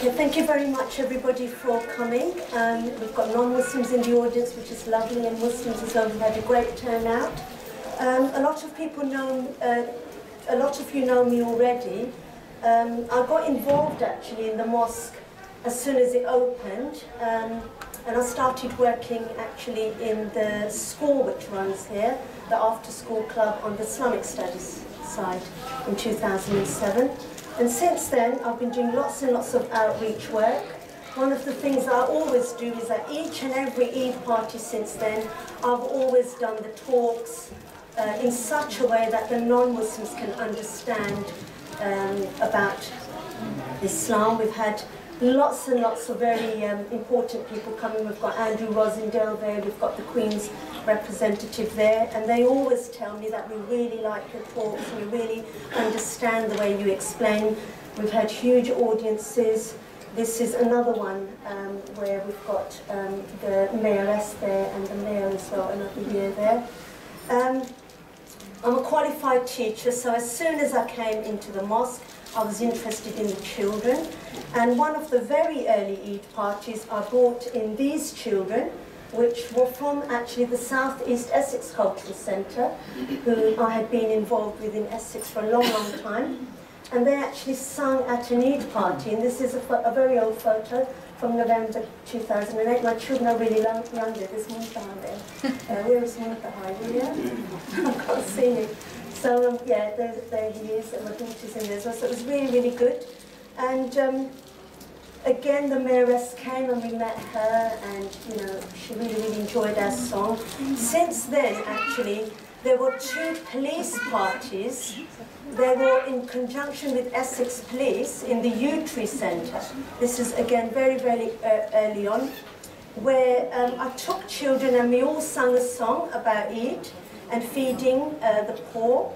Okay, thank you very much everybody for coming. We've got non-Muslims in the audience, which is lovely, and Muslims as well. We've had a great turnout. A lot of people know, a lot of you know me already. I got involved actually in the mosque as soon as it opened, and I started working actually in the school which runs here, the after-school club on the Islamic studies side in 2007. And since then, I've been doing lots and lots of outreach work. One of the things I always do is that each and every Eid party since then, I've always done the talks in such a way that the non-Muslims can understand about Islam. We've had lots and lots of very important people coming. We've got Andrew Rosendale there, we've got the Queen's representative there, and they always tell me that we really like the talks, we really understand the way you explain. We've had huge audiences. This is another one where we've got the mayoress there and the mayor as well, another year there. I'm a qualified teacher, so as soon as I came into the mosque, I was interested in the children, and one of the very early Eid parties I brought in these children, which were from actually the South East Essex Cultural Centre, who I had been involved with in Essex for a long, long time, and they actually sung at an Eid party, and this is a very old photo from November 2008. My children are really younger. There's Muntaha there. Where is Muntaha? Yeah? I can't see him. So yeah, there he is, and my daughter's in there as well. So it was really, really good. And again, the mayoress came and we met her, and you know, she really, really enjoyed our song. Since then, actually, there were 2 police parties. They were in conjunction with Essex Police in the Yew Tree Centre. This is again very, very early on, where I took children and we all sang a song about Eid and feeding the poor.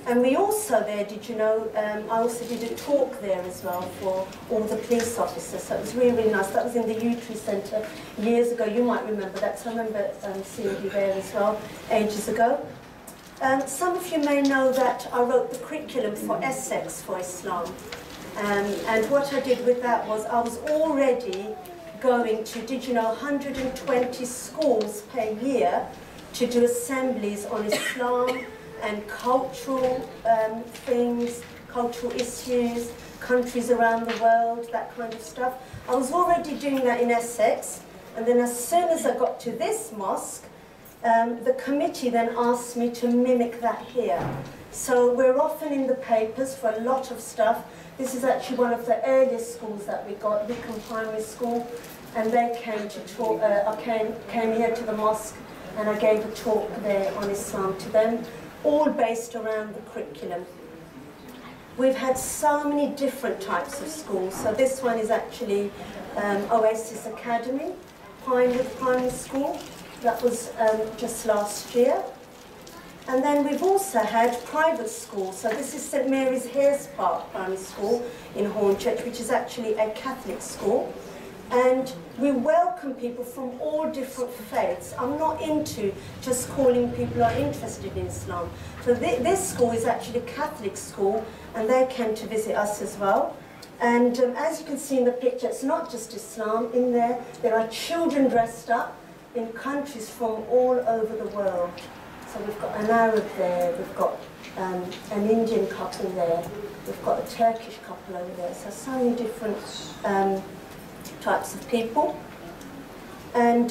And we also there, did you know, I also did a talk there as well for all the police officers, so it was really, really nice. That was in the Yew Tree Centre years ago. You might remember that, so I remember seeing you there as well, ages ago. Some of you may know that I wrote the curriculum for Essex for Islam. And what I did with that was I was already going to, did you know, 120 schools per year to do assemblies on Islam and cultural things, cultural issues, countries around the world, that kind of stuff. I was already doing that in Essex, and then as soon as I got to this mosque, the committee then asked me to mimic that here. So we're often in the papers for a lot of stuff. This is actually one of the earliest schools that we got, Wickham Primary School, and they came to talk. I came here to the mosque, and I gave a talk there on Islam to them, all based around the curriculum. We've had so many different types of schools. So this one is actually Oasis Academy, Pinewood Primary School. That was just last year. And then we've also had private schools. So this is St Mary's Hayes Park Primary School in Hornchurch, which is actually a Catholic school. And we welcome people from all different faiths. I'm not into just calling people who are interested in Islam. So this school is actually a Catholic school, and they came to visit us as well. And as you can see in the picture, it's not just Islam in there. There are children dressed up in countries from all over the world. So we've got an Arab there, we've got an Indian couple there, we've got a Turkish couple over there. So many different types of people. And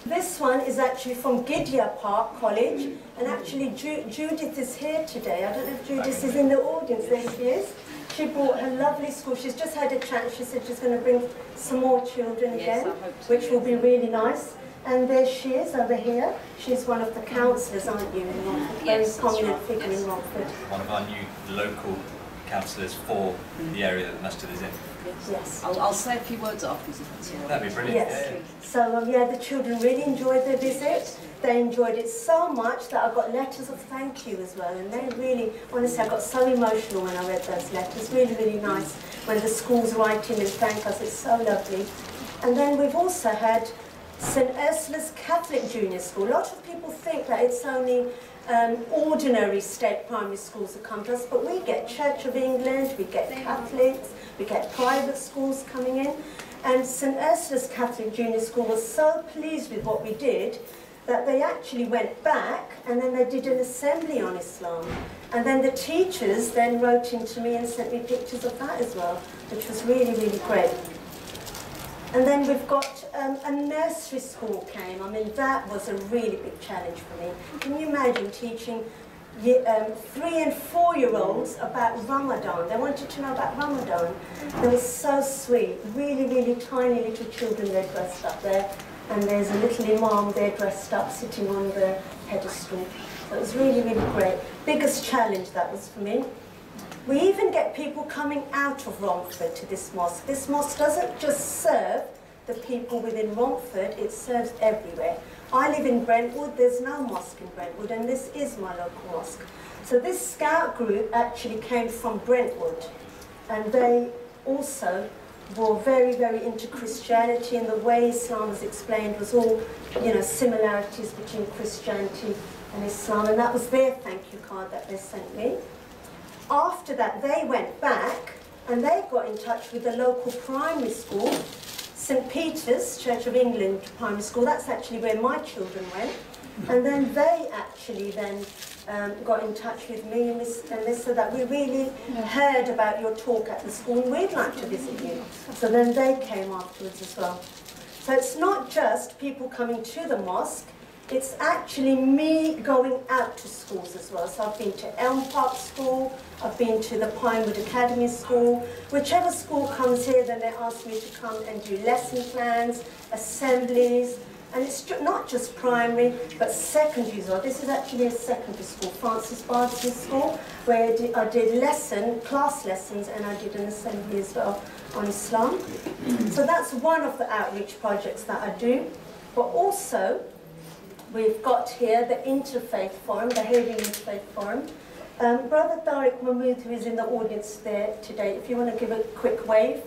this one is actually from Gidea Park College, and actually Judith is here today. I don't know if Judith is in the audience. There she is. She brought her lovely school. She's just had a chance. She said she's going to bring some more children again, which will be really nice. And there she is over here. She's one of the councillors, aren't you, in Romford? Very prominent figure in Romford. One of our new local councillors for the area that Masjid is in. Yes. I'll say a few words afterwards if that's all right. That'd be brilliant. Yes. Yeah. So yeah, the children really enjoyed their visit. They enjoyed it so much that I got letters of thank you as well. And they really, honestly, I got so emotional when I read those letters. Really, really nice when the schools write in and thank us. It's so lovely. And then we've also had St Ursula's Catholic Junior School. A lot of people think that it's only ordinary state primary schools that come to us, but we get Church of England, we get Catholics, we get private schools coming in. And St Ursula's Catholic Junior School was so pleased with what we did that they actually went back and then they did an assembly on Islam. And then the teachers then wrote into me and sent me pictures of that as well, which was really, really great. And then we've got a nursery school came. I mean, that was a really big challenge for me. Can you imagine teaching 3- and 4-year-olds about Ramadan? They wanted to know about Ramadan. They were so sweet, really, really tiny little children. They're dressed up there. And there's a little imam there dressed up, sitting on the pedestal. So it was really, really great. Biggest challenge that was for me. We even get people coming out of Romford to this mosque. This mosque doesn't just serve the people within Romford, it serves everywhere. I live in Brentwood, there's no mosque in Brentwood, and this is my local mosque. So this scout group actually came from Brentwood, and they also were very, very into Christianity, and the way Islam was explained was all, you know, similarities between Christianity and Islam, and that was their thank you card that they sent me. After that, they went back and they got in touch with the local primary school, St Peter's, Church of England Primary School. That's actually where my children went. And then they actually then got in touch with me and they said that we really heard about your talk at the school and we'd like to visit you. So then they came afterwards as well. So it's not just people coming to the mosque, it's actually me going out to schools as well. So I've been to Elm Park School, I've been to the Pinewood Academy School. Whichever school comes here, then they ask me to come and do lesson plans, assemblies, and it's not just primary, but secondary as well. This is actually a secondary school, Francis Bardsley School, where I did class lessons, and I did an assembly as well on Islam. So that's one of the outreach projects that I do. But also, we've got here the Interfaith Forum, the Havering Interfaith Forum. Brother Tariq Mahmood, who is in the audience there today, if you want to give a quick wave,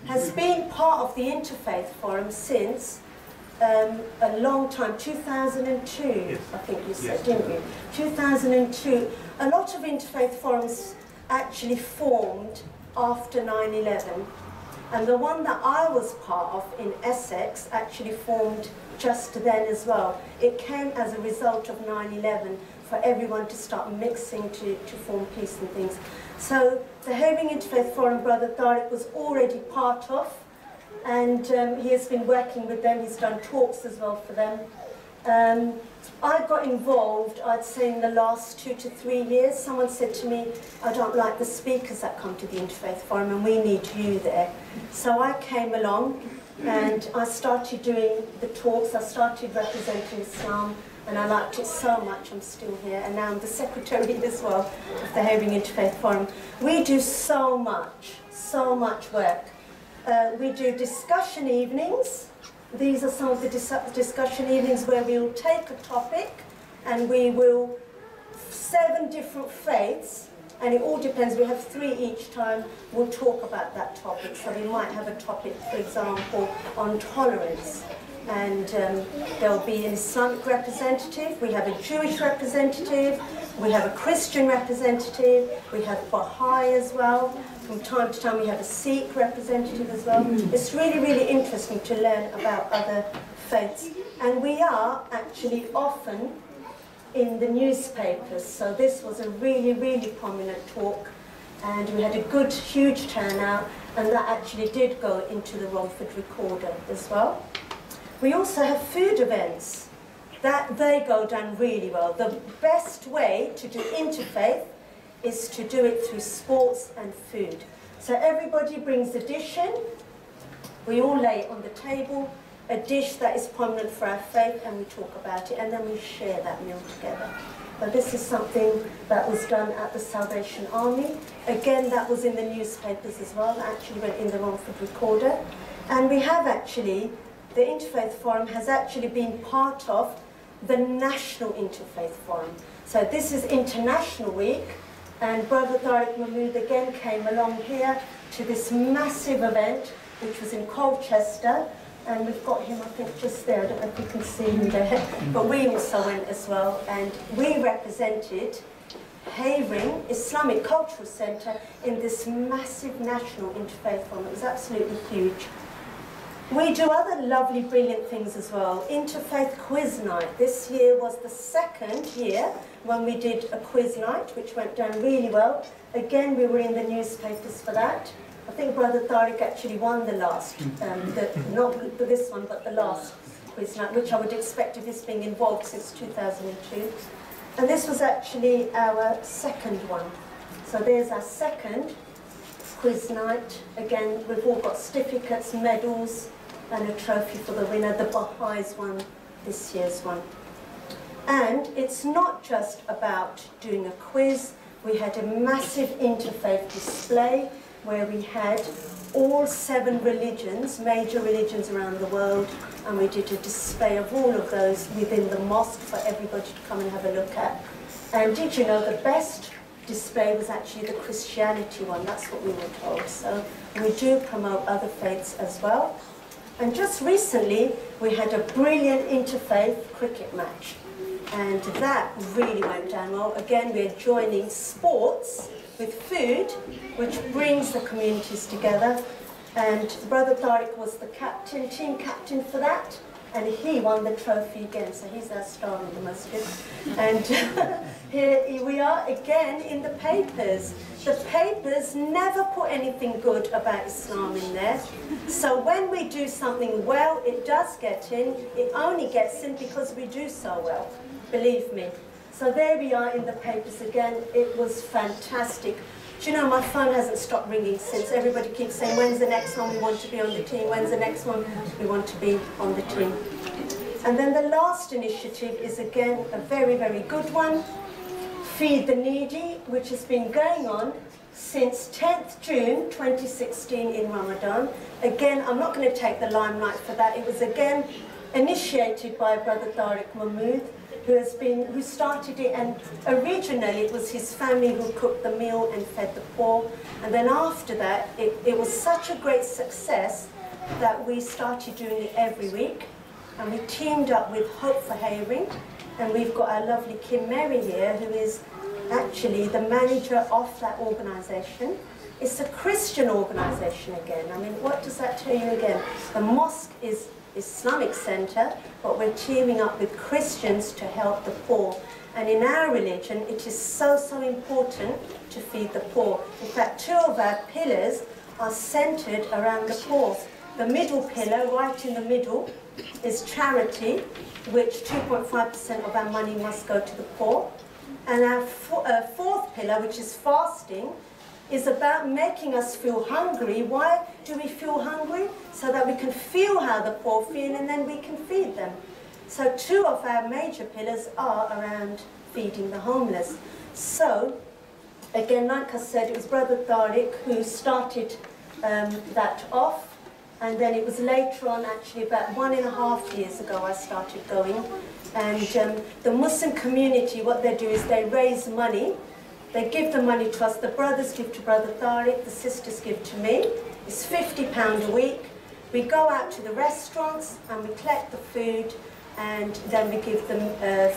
has been part of the Interfaith Forum since a long time, 2002, yes. I think you said, yes. Didn't you? 2002. A lot of Interfaith Forums actually formed after 9/11, and the one that I was part of in Essex actually formed just then as well. It came as a result of 9/11 for everyone to start mixing to form peace and things. So the Havering Interfaith Forum, Brother Tariq was already part of, and he has been working with them. He's done talks as well for them. I got involved, I'd say, in the last 2 to 3 years. Someone said to me, I don't like the speakers that come to the Interfaith Forum and we need you there. So I came along and I started doing the talks, I started representing Islam, and I liked it so much. I'm still here, and now I'm the secretary as well of the Havering Interfaith Forum. We do so much work. We do discussion evenings. These are some of the discussion evenings where we'll take a topic and we will 7 different faiths, and it all depends. We have 3 each time. We'll talk about that topic. So we might have a topic, for example, on tolerance, and there'll be an Islamic representative. We have a Jewish representative. We have a Christian representative. We have Baha'i as well. From time to time we have a Sikh representative as well. It's really, really interesting to learn about other faiths. And we are actually often in the newspapers. So this was a really, really prominent talk, and we had a good, huge turnout, and that actually did go into the Romford Recorder as well. We also have food events. They go down really well. The best way to do interfaith is to do it through sports and food. So everybody brings a dish in, we all lay it on the table, a dish that is prominent for our faith, and we talk about it, and then we share that meal together. But this is something that was done at the Salvation Army. Again, that was in the newspapers as well, actually went in the Romford Recorder. And we have actually, the Interfaith Forum has actually been part of the National Interfaith Forum. So this is International Week, and Brother Tariq Mahmood again came along here to this massive event, which was in Colchester, and we've got him, I think, just there. I don't know if you can see him there, but we also went as well, and we represented Havering Islamic Cultural Centre in this massive national interfaith forum. It was absolutely huge. We do other lovely, brilliant things as well. Interfaith quiz night. This year was the second year when we did a quiz night, which went down really well. Again, we were in the newspapers for that. I think Brother Tariq actually won the last, not this one, but the last quiz night, which I would expect of his being involved since 2002. And this was actually our second one. So there's our second quiz night. Again, we've all got certificates, medals, and a trophy for the winner. The Baha'is won this year's one. And it's not just about doing a quiz. We had a massive interfaith display where we had all 7 religions, major religions around the world, and we did a display of all of those within the mosque for everybody to come and have a look at. And did you know the best display was actually the Christianity one? That's what we were told. So we do promote other faiths as well. And just recently, we had a brilliant interfaith cricket match. And that really went down well. Again, we're joining sports with food, which brings the communities together. And Brother Tariq was the captain, team captain for that. And he won the trophy again, so he's our star in the masjid. And here we are again in the papers. The papers never put anything good about Islam in there. So when we do something well, it does get in. It only gets in because we do so well, believe me. So there we are in the papers again. It was fantastic. Do you know, my phone hasn't stopped ringing since. Everybody keeps saying, when's the next one we want to be on the team? When's the next one we want to be on the team? And then the last initiative is again a very, very good one. Feed the Needy, which has been going on since 10th June 2016 in Ramadan. Again, I'm not going to take the limelight for that. It was again initiated by Brother Tariq Mahmood, who started it, and originally it was his family who cooked the meal and fed the poor. And then after that, it was such a great success that we started doing it every week. And we teamed up with Hope for Havering, and we've got our lovely Kim Mary here, who is actually the manager of that organisation. It's a Christian organisation again. I mean, what does that tell you again? The mosque is Islamic centre, but we're teaming up with Christians to help the poor. And in our religion, it is so, so important to feed the poor. In fact, 2 of our pillars are centred around the poor. The middle pillar, right in the middle, is charity, which 2.5% of our money must go to the poor. And our 4th pillar, which is fasting, is about making us feel hungry. Why do we feel hungry? So that we can feel how the poor feel and then we can feed them. So 2 of our major pillars are around feeding the homeless. So, again, like I said, it was Brother Tariq who started that off. And then it was later on, actually about 1.5 years ago, I started going. And the Muslim community, what they do is they raise money. They give the money to us. The brothers give to Brother Tariq, the sisters give to me. It's £50 a week. We go out to the restaurants and we collect the food, and then we give them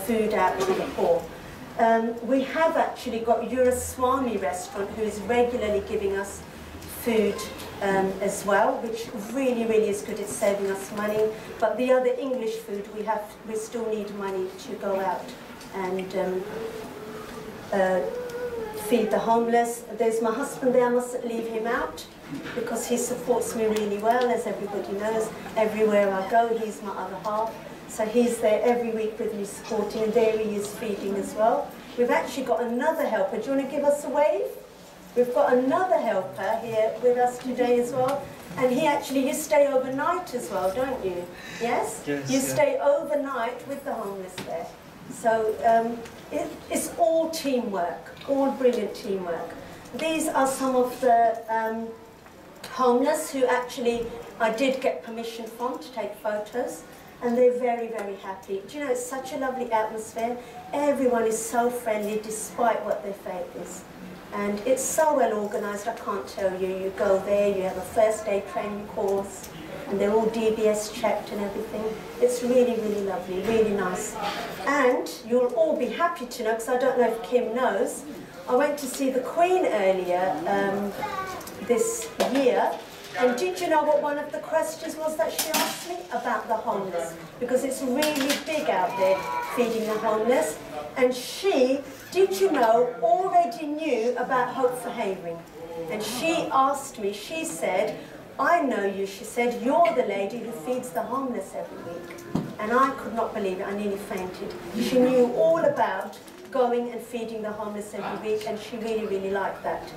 food out to the poor. We have actually got Euroswami restaurant who is regularly giving us food as well, which really, really is good. It's saving us money. But the other English food, we still need money to go out and feed the homeless. There's my husband there. I mustn't leave him out because he supports me really well, as everybody knows. Everywhere I go, he's my other half. So he's there every week with me supporting, and there he is feeding as well. We've actually got another helper. Do you want to give us a wave? We've got another helper here with us today as well. And you stay overnight as well, don't you? Yes? Yes, you yeah. stay overnight with the homeless there. So it's all teamwork, all brilliant teamwork. These are some of the homeless who actually I did get permission from to take photos. And they're very, very happy. Do you know, it's such a lovely atmosphere. Everyone is so friendly despite what their faith is. And it's so well organised, I can't tell you. You go there, you have a first aid training course, and they're all DBS checked and everything. It's really, really lovely, really nice. And you'll all be happy to know, because I don't know if Kim knows, I went to see the Queen earlier this year, and did you know what one of the questions was that she asked me? About the homeless, because it's really big out there, feeding the homeless. And she, did you know, already knew about Hope for Havering. And she asked me, she said, I know you, she said, you're the lady who feeds the homeless every week. And I could not believe it, I nearly fainted. She knew all about going and feeding the homeless every week, and she really, really liked that.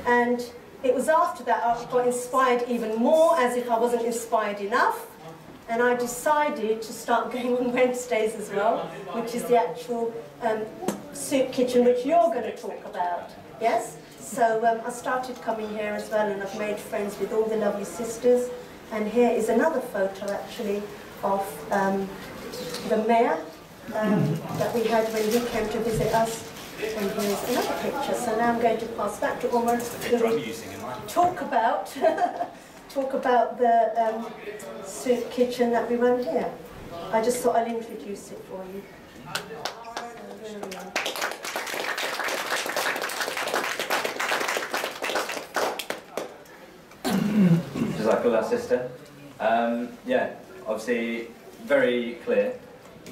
And it was after that I got inspired even more, as if I wasn't inspired enough. And I decided to start going on Wednesdays as well, which is the actual soup kitchen, which you're going to talk about, yes? So I started coming here as well, and I've made friends with all the lovely sisters. And here is another photo, actually, of the mayor that we had when he came to visit us. And here's another picture. So now I'm going to pass back to Omar to talk about talk about the soup kitchen that we run here. I just thought I'll introduce it for you. So there we are. Jazakallah, sister. Yeah, obviously very clear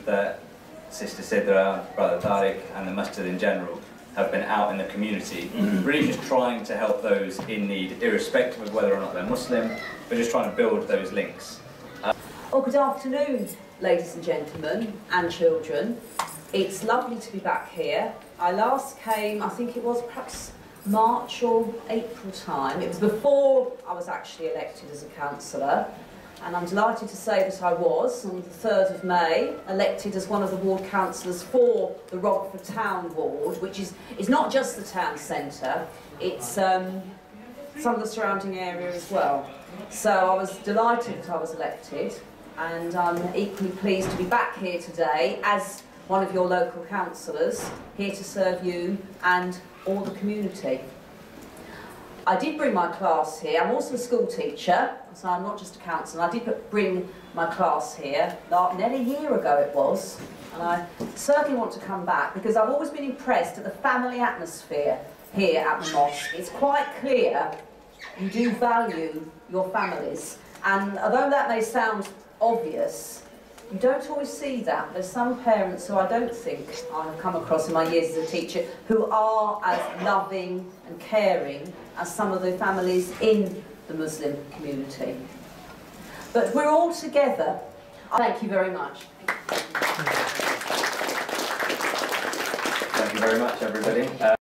that Sister Sidra, Brother Tariq and the Masjid in general have been out in the community, really just trying to help those in need, irrespective of whether or not they're Muslim, but just trying to build those links. Oh, good afternoon, ladies and gentlemen, and children. It's lovely to be back here. I last came, I think it was perhaps March or April time. It was before I was actually elected as a councillor, and I'm delighted to say that I was, on the 3rd of May, elected as one of the ward councillors for the Rockford Town ward, which is not just the town centre, it's some of the surrounding area as well. So I was delighted that I was elected, and I'm equally pleased to be back here today as one of your local councillors, here to serve you and all the community. I did bring my class here. I'm also a school teacher, so I'm not just a councillor. I did bring my class here, nearly a year ago it was, and I certainly want to come back because I've always been impressed at the family atmosphere here at the mosque. It's quite clear you do value your families, and although that may sound obvious, you don't always see that. There's some parents who I don't think I have come across in my years as a teacher who are as loving and caring as some of the families in the Muslim community. But we're all together. Thank you very much. Thank you very much, everybody.